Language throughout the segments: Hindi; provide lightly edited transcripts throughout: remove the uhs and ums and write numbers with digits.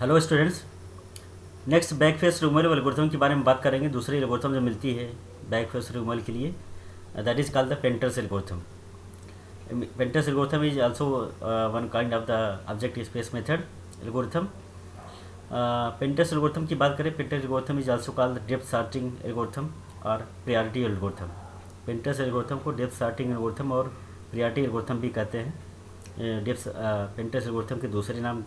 Hello students. Next back face removal algorithm के बारे में बात करेंगे। दूसरी एल्गोरिथम जो मिलती है बैक फेस रिमूवल के लिए, that is called the painter's algorithm. Painter's algorithm is also one kind of the object space method algorithm. Painter's algorithm की बात करें, painters algorithm is also called depth sorting algorithm और प्रायोरिटी एल्गोरिथम। पेंटर्स एल्गोरिथम को डेप्थ सॉर्टिंग एल्गोरिथम और प्रायोरिटी एल्गोरिथम भी कहते हैं। पेंटर्स एल्गोरिथम के दूसरे नाम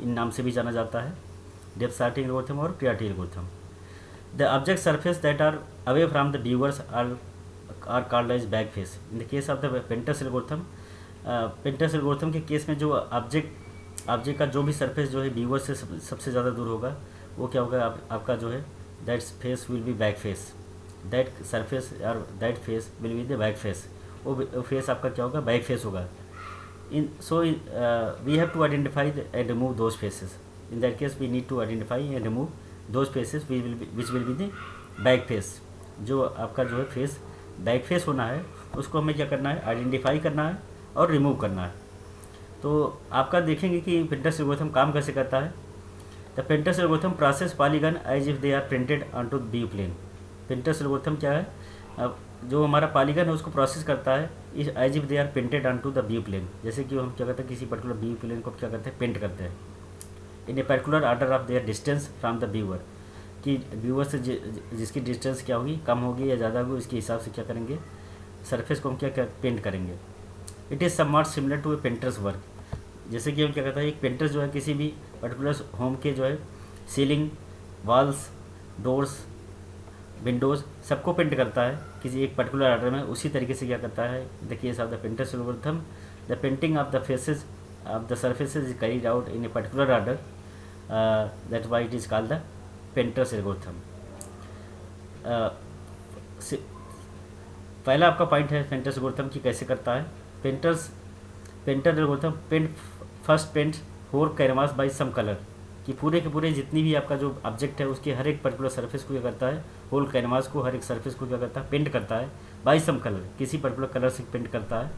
इन नाम से भी जाना जाता है, डेप्थ सॉर्टिंग एल्गोरिथम और priority algorithm. The object surface that are away from the viewers are called as back face. In the case of the painter's algorithm, painter's algorithm के केस में जो ऑब्जेक्ट का जो भी सरफेस जो है व्यूअर से सबसे ज़्यादा दूर होगा, वो क्या होगा, आपका जो है that face will be back face. That surface और that face will be the back face. वो फेस आपका क्या होगा, बैक फेस होगा। We have to identify and remove those faces. In that case, we need to identify and remove those faces which will be the back face. जो आपका जो है फेस बैक फेस होना है, उसको हमें क्या करना है, आइडेंटिफाई करना है और रिमूव करना है। तो आपका देखेंगे कि पेंटर्स एल्गोरिथम काम कैसे करता है। The painter's algorithm process polygon as if they are printed onto the view plane. Painter's algorithm क्या है, जो हमारा पॉलीगन है उसको प्रोसेस करता है इस as if they are painted on to the view plane. जैसे कि हम क्या करते हैं, किसी पर्टिकुलर व्यू प्लेन को क्या करते हैं, पेंट करते हैं in a particular order of their distance from the viewer. कि व्यूअर से जिसकी डिस्टेंस क्या होगी, कम होगी या ज़्यादा होगी, उसके हिसाब से क्या करेंगे, सरफेस को हम क्या पेंट करेंगे। It is somewhat similar to a painter's work. जैसे कि हम क्या करते हैं, एक पेंटर जो है किसी भी पर्टिकुलर होम के जो है सीलिंग, वॉल्स, डोर्स, विंडोज़ सबको पेंट करता है किसी एक पर्टिकुलर ऑर्डर में। उसी तरीके से क्या करता है, the case of the painter's algorithm, the painting of the faces of the surfaces is carried out in a particular order, that why it is called the painter's algorithm. पहला आपका पॉइंट है पेंटर्स एल्गोरिथम की कैसे करता है। Painter algorithm first paint whole canvas by some colour. कि पूरे के पूरे जितनी भी आपका जो ऑब्जेक्ट है उसके हर एक पर्टिकुलर सरफेस को क्या करता है, होल कैनवास को, हर एक सरफेस को क्या करता है, पेंट करता है बाय सम कलर, किसी पर्टिकुलर कलर से पेंट करता है,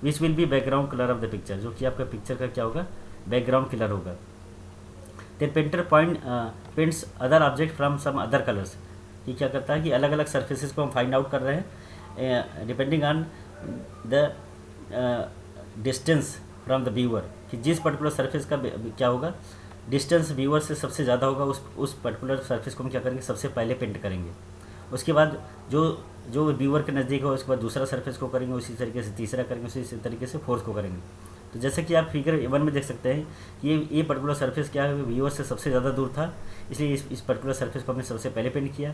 which will be background colour of the picture, जो कि आपका पिक्चर का क्या होगा, बैकग्राउंड कलर होगा। Then painter paints other object from some other colours. ये क्या करता है कि अलग अलग सर्फेसेस को हम फाइंड आउट कर रहे हैं depending on the distance from the viewer, कि जिस पर्टिकुलर सरफेस का क्या होगा, डिस्टेंस व्यूअर से सबसे ज़्यादा होगा, उस पर्टिकुलर सरफेस को हम क्या करेंगे, सबसे पहले पेंट करेंगे। उसके बाद जो व्यूअर के नज़दीक हो, उसके बाद दूसरा सरफेस को करेंगे, उसी तरीके से तीसरा करेंगे, उसी तरीके से फोर्थ को करेंगे। तो जैसे कि आप फिगर 1 में देख सकते हैं, ये पर्टिकुलर सरफेस क्या है, व्यूअर से सबसे ज़्यादा दूर था, इसलिए इस पर्टिकुलर सरफेस को हमने सबसे पहले पेंट किया।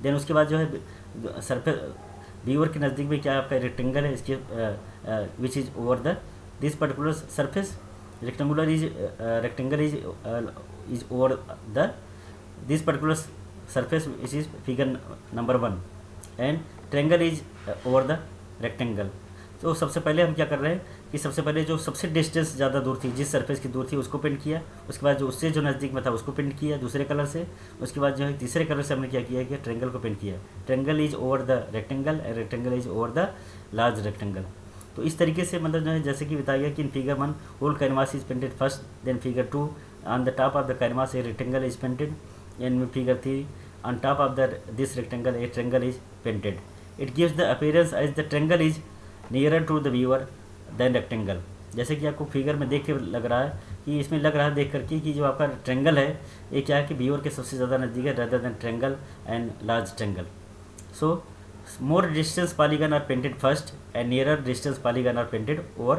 देन उसके बाद जो है सरफेस व्यूअर के नज़दीक में क्या आपका रेक्टेंगल है, इसके which is over the this particular surface. rectangle is over the this particular surface which is figure number 1 and triangle is over the rectangle। तो सबसे पहले हम क्या कर रहे हैं कि सबसे पहले जो सबसे डिस्टेंस ज़्यादा दूर थी, जिस सरफेस की दूर थी उसको पेंट किया। उसके बाद जो उससे जो नज़दीक में था उसको पेंट किया दूसरे कलर से। उसके बाद जो है तीसरे कलर से हमने क्या किया कि ट्रायंगल को पेंट किया। Triangle is over the rectangle and rectangle is over the large rectangle. तो इस तरीके से मतलब जो है जैसे कि बताया गया कि in figure 1 whole canvas is painted first, then figure 2 on the top of the canvas a rectangle is painted, and figure 3 on top of the this rectangle a triangle is painted. It gives the appearance as the triangle is nearer to the viewer than rectangle. जैसे कि आपको फिगर में देख के लग रहा है कि इसमें लग रहा है देख करके कि जो आपका ट्रायंगल है ये क्या है कि व्यूअर के सबसे ज़्यादा नज़दीक है rather than triangle and large triangle. So more distance polygon are painted first and nearer distance polygon are painted over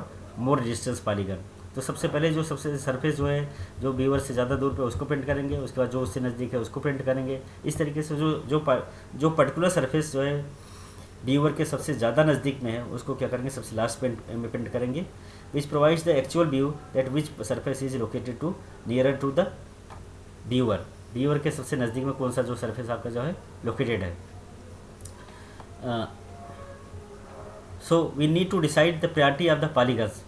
more distance polygon। तो सबसे पहले जो सबसे सरफेस जो है जो व्यूअर से ज़्यादा दूर पे उसको पेंट करेंगे, उसके बाद जो उससे नज़दीक है उसको पेंट करेंगे। इस तरीके से जो पर्टिकुलर सरफेस जो है व्यूअर के सबसे ज़्यादा नज़दीक में है उसको क्या करेंगे, सबसे लास्ट में पेंट करेंगे, which provides the actual view that which surface is located to nearer to the viewer. Viewer के सबसे नज़दीक में कौन सा जो सरफेस आपका जो है लोकेटेड है। So we need to decide the priority of the polygons.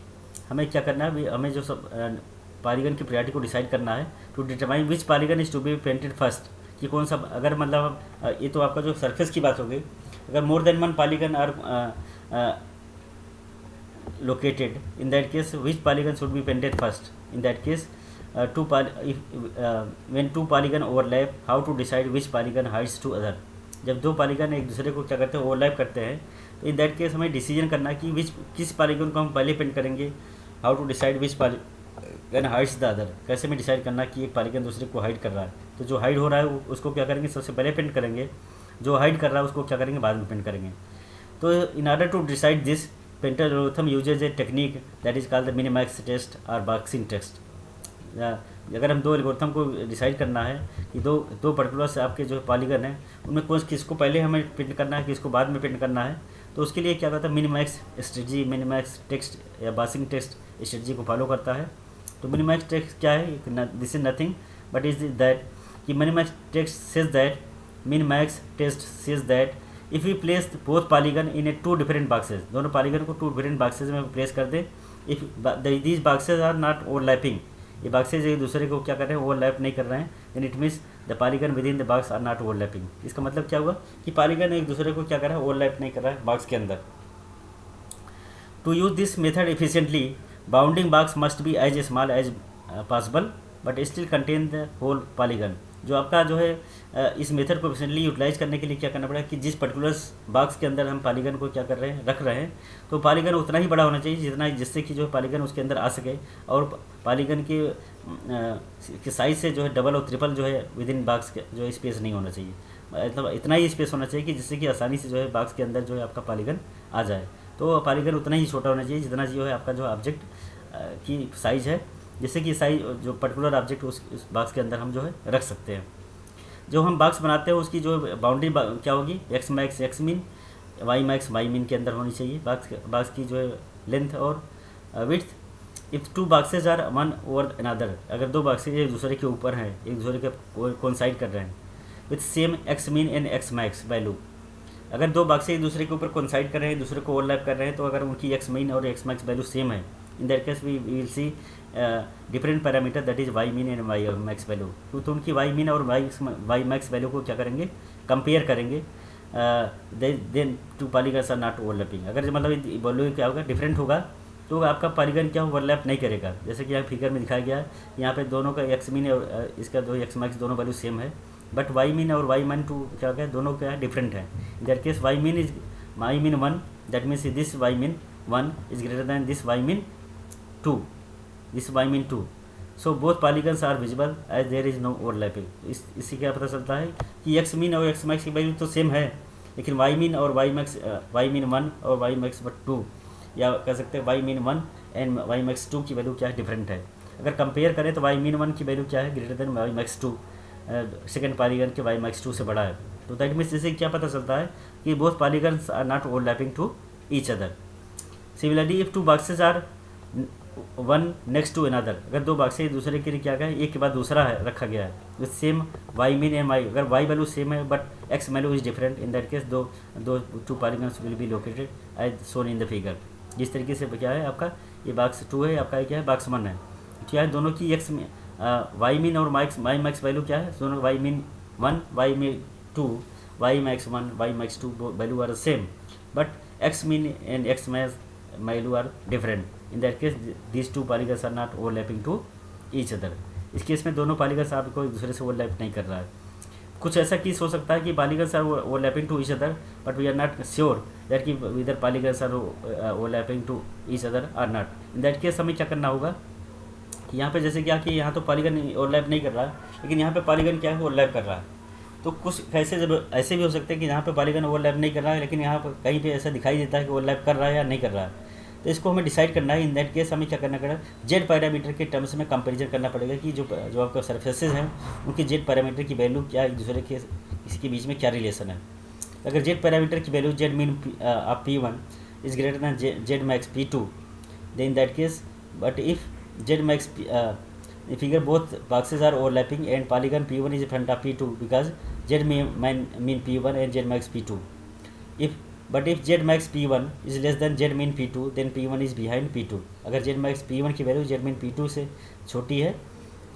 हमें क्या करना है, हमें जो सब पॉलीगन की प्रायोरिटी को डिसाइड करना है to determine which polygon is to be painted first. कि कौन सा, अगर मतलब ये तो आपका जो सरफेस की बात हो गई, अगर more than 1 polygon are located, in that case which polygon should be painted first। in that case when two polygon overlap, how to decide which polygon hides to other. जब दो पॉलीगन एक दूसरे को क्या करते हैं, ओवरलैप करते हैं, तो इन दैट केस हमें डिसीजन करना है कि किस पॉलीगन को हम पहले पेंट करेंगे. How to decide which polygon hides the other. कैसे में डिसाइड करना कि एक पॉलीगन दूसरे को हाइड कर रहा है. तो जो हाइड हो रहा है उसको क्या करेंगे, सबसे पहले पेंट करेंगे. जो हाइड कर रहा है उसको क्या करेंगे, बाद में पेंट करेंगे. तो in order to decide this, painter algorithm uses a technique that is called the minimax test और बॉक्सिंग टेस्ट. अगर हम दो एल्गोरिथम को डिसाइड करना है कि दो पर्टिकुलर से आपके जो पॉलीगन है उनमें किसको पहले हमें प्रिंट करना है, किसको बाद में प्रिंट करना है, तो उसके लिए क्या करता है, मिनिमैक्स स्ट्रेटजी, मिनिमैक्स टेक्स्ट या बॉक्सिंग टेस्ट स्ट्रेटजी को फॉलो करता है. तो मिनिमैक्स टेक्स्ट क्या है, this is nothing but is that कि minimax text says that, minimax test says that if you place both polygon in a two different boxes, दोनों पॉलीगन को टू डिफरेंट बॉक्सेज में प्लेस कर दें. If these boxes are not overlapping, ये बॉक्सेज एक दूसरे को क्या कर रहे हैं, ओवरलैप नहीं कर रहे हैं, then it means the polygon within the box are not overlapping. इसका मतलब क्या हुआ कि पॉलीगन एक दूसरे को क्या कर रहा है, ओवरलैप नहीं कर रहा है बॉक्स के अंदर. To use this method efficiently, bounding box must be as small as possible but still contain the whole polygon. जो आपका जो है इस मेथड को एफिशिएंटली यूटिलाइज करने के लिए क्या करना पड़ेगा कि जिस पर्टिकुलर बॉक्स के अंदर हम पॉलीगन को क्या कर रहे हैं, रख रहे हैं, तो पॉलीगन उतना ही बड़ा होना चाहिए जिससे कि जो है पॉलीगन उसके अंदर आ सके, और पॉलीगन के साइज से जो है डबल और ट्रिपल जो है विद इन बॉक्स के जो है स्पेस नहीं होना चाहिए. मतलब इतना ही स्पेस होना चाहिए कि जिससे कि आसानी से जो है बॉक्स के अंदर जो है आपका पॉलीगन आ जाए. तो पॉलीगन उतना ही छोटा होना चाहिए जितना जो है आपका जो ऑब्जेक्ट की साइज़ है, जिससे कि साइज जो पर्टिकुलर ऑब्जेक्ट उस बॉक्स के अंदर हम जो है रख सकते हैं. जो हम बॉक्स बनाते हैं उसकी जो बाउंड्री क्या होगी, X max X min, Y max Y min के अंदर होनी चाहिए बॉक्स की जो है लेंथ और width. If two boxes are one over another, अगर दो बॉक्सेज एक दूसरे के ऊपर हैं, एक दूसरे के कोइंसाइड कर रहे हैं with same x min and X max value, अगर दो बॉक्सेज एक दूसरे के ऊपर कोइंसाइड कर रहे हैं, दूसरे को ओवरलैप कर रहे हैं, तो अगर उनकी एक्स मीन और एक्स मैक्स वैल्यू सेम है, in that case we will see different parameter that is Y min and Y max value. तो उनकी वाई मीन और वाई मैक्स वैल्यू को क्या करेंगे, कंपेयर करेंगे. Then two polygons are not overlapping. अगर मतलब वैल्यू क्या होगा, डिफरेंट होगा, तो आपका पॉलीगन क्या ओवरलैप नहीं करेगा. जैसे कि यहाँ फिगर में दिखाया गया है, यहाँ पे दोनों का एक्स मीन और इसका दो एक्स मैक्स दोनों वैल्यू सेम है, बट वाई मीन और वाई मीन टू क्या है, दोनों क्या है, डिफरेंट है. In that case Y min 1, that means this Y min 1 is greater than this Y min 2, this Y min 2. So both polygons are visible as there is no overlapping. इससे क्या पता चलता है कि एक्स मीन और एक्स मैक्स की वैल्यू तो सेम है, लेकिन वाई मीन और वाई मीन 1 और वाई मैक्स बट 2, या कह सकते हैं Y min 1 and Y max 2 की वैल्यू क्या है, डिफरेंट है. अगर कंपेयर करें तो वाई मीन 1 की वैल्यू क्या है, greater than Y max 2, second polygon के वाई मैक्स 2 से बड़ा है. तो दैट मीन्स इससे क्या पता चलता है कि both polygons are not overlapping to each other. Similarly if two boxes are one next to another, अगर दो बॉक्स एक दूसरे के लिए क्या गया, एक के बाद दूसरा है रखा गया है with same Y min and Y, अगर वाई वैल्यू सेम है but X value is different, in that case two polygons will be located as shown in the figure. जिस तरीके से क्या है आपका ये बॉक्स 2 है, आपका क्या है बॉक्स 1 है. क्या है, दोनों की एक्स वाई मीन और वाई मैक्स वैल्यू क्या है, दोनों Y min 1 Y min 2 Y max 1 Y max 2 value are same, but X min and X max value are different. In that case these two polygons are not overlapping to each other. इस केस में दोनों पॉलीगन्स आपको एक दूसरे से ओवरलैप नहीं कर रहा है. कुछ ऐसा केस हो सकता है कि polygons are overlapping to each other but we are not sure that कि either polygons are overlapping to each other or not. In that case हमें क्या करना होगा कि यहाँ पे जैसे क्या कि यहाँ तो पॉलीगन ओवरलैप नहीं कर रहा है, लेकिन यहाँ पे पॉलीगन क्या है, ओवरलैप कर रहा है. तो कुछ ऐसे जब ऐसे भी हो सकते हैं कि यहाँ पे पॉलीगन ओवरलैप नहीं कर रहा है, लेकिन यहाँ पर कहीं पे ऐसा दिखाई देता है कि ओवरलैप कर रहा है या नहीं कर रहा है. तो इसको हमें डिसाइड करना है. इन दैट केस हमें क्या करना पड़ेगा, जेड पैरामीटर के टर्म्स में कंपैरिजन करना पड़ेगा कि जो आपका सरफेसेज हैं उनकी जेड पैरामीटर की वैल्यू क्या, एक दूसरे के इसके बीच में क्या रिलेशन है. अगर जेड पैरामीटर की value Z min of P1 is greater than Z max P2, then that case but if Z max figure both boxes are overlapping and polygon P1 is in front of P2 because Z mean P1 and Z max P2. But if Z max P1 is less than Z mean P2 then P1 is behind P2. अगर Z max P1 की वैल्यू Z mean P2 से छोटी है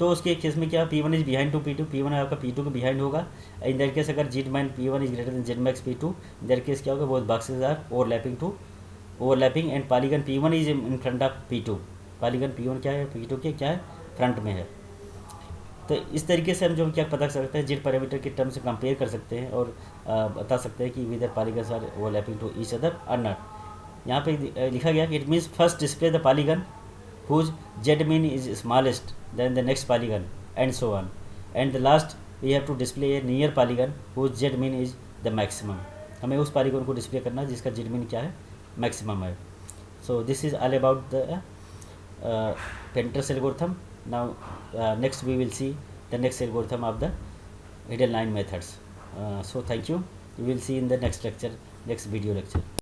तो उसके केस में क्या, P1 is behind to P2, P1 आपका P2 के बिहाइंड होगा. इन दैट केस अगर Z mean P1 is greater than Z max P2, in that case क्या होगा, both boxes are overlapping and polygon P1 is in front of P2. polygon P1 क्या है, P2 के क्या है, फ्रंट में है. तो इस तरीके से हम जो क्या पता कर सकते हैं, जेड पैरामीटर के टर्म से कंपेयर कर सकते हैं और बता सकते हैं कि whether polygons are overlapping to each other और नॉट। यहाँ पे लिखा गया कि it means first display the polygon whose z mean is smallest than the next polygon and so on, and the last we have to display a near polygon whose z mean is the maximum। हमें उस पॉलीगन को डिस्प्ले करना है जिसका z mean क्या है, मैक्सिमम है। So this is all about the Penter's algorithm। now next we will see the next algorithm of the hidden line methods। So thank you, we will see in the next lecture, next video lecture।